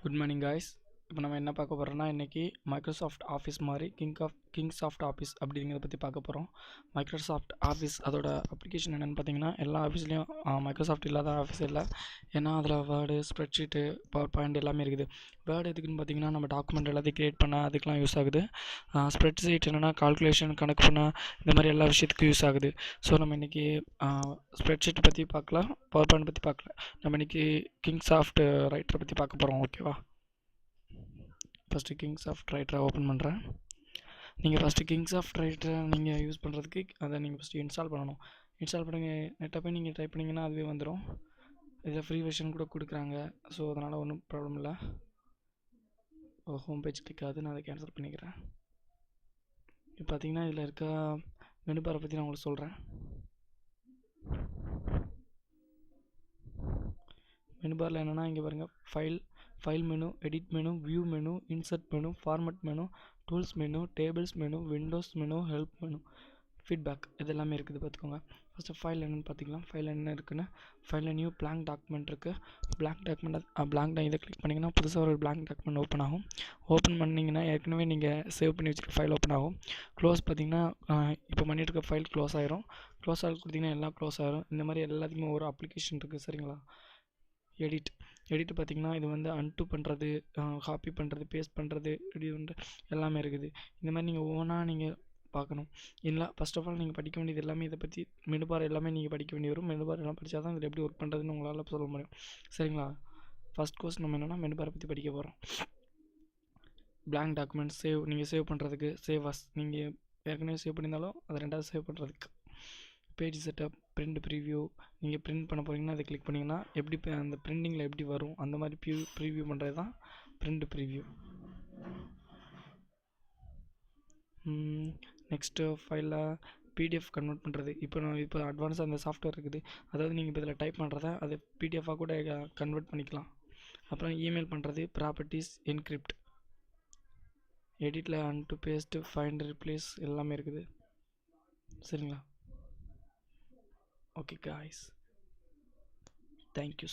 Good morning guys. இப்போ நம்ம என்ன பார்க்க போகிறோம்னா, இன்றைக்கி மைக்ரோசாஃப்ட் ஆஃபீஸ் மாதிரி கிங்சாஃப்ட் ஆஃபீஸ் அப்படிங்கிறத பற்றி பார்க்க போகிறோம். மைக்ரோசாஃப்ட் ஆஃபீஸ் அதோட அப்ளிகேஷன் என்னென்னு பார்த்தீங்கன்னா, எல்லா ஆஃபீஸ்லேயும் மைக்ரோசாஃப்ட் இல்லாத ஆஃபீஸ் இல்லை. ஏன்னா அதில் வேர்டு, ஸ்ப்ரெட்ஷீட்டு, பவர் பாயிண்ட் எல்லாமே இருக்குது. வேர்டு எதுக்குன்னு பார்த்தீங்கன்னா, நம்ம டாக்குமெண்ட் எல்லாத்தையும் க்ரியேட் பண்ண அதுக்கெலாம் யூஸ் ஆகுது. ஸ்ப்ரெட்ஷீட் என்னென்னா கால்குலேஷன், கணக்கு பண்ண, இந்த மாதிரி எல்லா விஷயத்துக்கும் யூஸ் ஆகுது. ஸோ நம்ம இன்றைக்கி ஸ்ப்ரெட்ஷீட் பற்றி பார்க்கலாம், பவர் பாயிண்ட் பற்றி பார்க்கல. நம்ம இன்றைக்கி கிங்சாஃப்ட் ரைட்டரை பற்றி பார்க்க போகிறோம். ஓகேவா? ஃபஸ்ட்டு கிங்சாஃப்ட் ரைட்டரை ஓப்பன் பண்ணுறேன். நீங்கள் ஃபஸ்ட்டு கிங்சாஃப்ட் ரைட்டரை நீங்கள் யூஸ் பண்ணுறதுக்கு அதை நீங்கள் ஃபஸ்ட்டு இன்ஸ்டால் பண்ணணும். இன்ஸ்டால் பண்ணுங்க, நெட்டை போய் நீங்கள் டைப் பண்ணிங்கன்னா அதுவே வந்துடும். இதில் ஃப்ரீ வெர்ஷன் கூட கொடுக்குறாங்க. ஸோ அதனால் ஒன்றும் ப்ராப்ளம் இல்லை. ஹோம் பேஜ் கிளிக்காது, நான் அதை கேன்சல் பண்ணிக்கிறேன். இப்போ பார்த்தீங்கன்னா இதில் இருக்க மெனு பாரை பற்றி நான் உங்களுக்கு சொல்கிறேன். மெனு பாரில் என்னென்னா, இங்கே பாருங்கள், file menu, edit menu, view menu, insert menu, format menu, tools menu, tables menu, Windows menu, help menu, feedback, இது எல்லாமே இருக்குது. பார்த்துக்கோங்க. ஃபஸ்ட்டு ஃபைல் என்னென்னு பார்த்திக்கலாம். ஃபைல் என்ன இருக்குன்னு, ஃபைலில் நியூ பிளாங்க் டாக்குமெண்ட் இருக்குது. பிளாங்க் டாக்குமெண்ட் இதை கிளிக் பண்ணிங்கன்னா புதுசாக ஒரு பிளாங்க் டாக்குமெண்ட் ஓப்பன் ஆகும். ஓப்பன் பண்ணிங்கன்னா ஏற்கனவே நீங்கள் சேவ் பண்ணி வச்சுருக்க ஃபைல் ஓப்பன் ஆகும். க்ளோஸ் பார்த்திங்கன்னா இப்போ பண்ணிட்டு இருக்க ஃபைல் க்ளோஸ் ஆயிரும். க்ளோஸ் ஆகி கொடுத்திங்கன்னா எல்லாம் க்ளோஸ் ஆயிரும். இந்த மாதிரி எல்லாத்துக்குமே ஒரு அப்ளிகேஷன் இருக்குது. சரிங்களா? எடிட் பார்த்திங்கன்னா இது வந்து அன்டூ பண்ணுறது, காப்பி பண்ணுறது, பேஸ்ட் பண்ணுறது, எடிட் பண்ணுறது எல்லாமே இருக்குது. இந்த மாதிரி நீங்கள் ஒவ்வொன்றா நீங்கள் பார்க்கணும். இல்லை ஃபஸ்ட் ஆஃப் ஆல் நீங்கள் படிக்க வேண்டியது எல்லாமே இதை பற்றி மெனு பார் எல்லாமே நீங்கள் படிக்க வேண்டி வரும். மெனு பார் எல்லாம் படித்தா தான் இதில் எப்படி ஒர்க் பண்ணுறதுன்னு உங்களால் சொல்ல முடியும். சரிங்களா? ஃபஸ்ட் கோர்ஸ் நம்ம என்னென்னா மெனு பாரை பற்றி படிக்க போகிறோம். பிளாங்க் டாக்குமெண்ட் நீங்கள் சேவ் பண்ணுறதுக்கு, சேவ் நீங்கள் ஏற்கனவே சேவ் பண்ணியிருந்தாலும் அதை ரெண்டாவது சேவ் பண்ணுறதுக்கு, பேஜ் செட்டப், பிரிண்ட் ப்ரீவியூ, நீங்கள் பிரிண்ட் பண்ண போகிறீங்கன்னா அதை கிளிக் பண்ணிங்கன்னா எப்படி அந்த பிரிண்டிங்கில் எப்படி வரும் அந்த மாதிரி ப்ரீவியூ பண்ணுறது தான் பிரிண்ட் ப்ரீவியூ. நெக்ஸ்ட்டு ஃபைலில் பிடிஎஃப் கன்வெர்ட் பண்ணுறது. இப்போ அட்வான்ஸாக அந்த சாஃப்ட்வேர் இருக்குது. அதாவது நீங்கள் இப்போ இதில் டைப் பண்ணுறத அது பிடிஎஃபாக கூட கன்வெர்ட் பண்ணிக்கலாம். அப்புறம் இமெயில் பண்ணுறது, ப்ராப்பர்ட்டிஸ், என்கிரிப்ட், எடிட்டில் அன்டு பேஸ்ட்டு, ஃபைண்ட், ரிப்ளேஸ் எல்லாமே இருக்குது. சரிங்களா? Okay guys, thank you.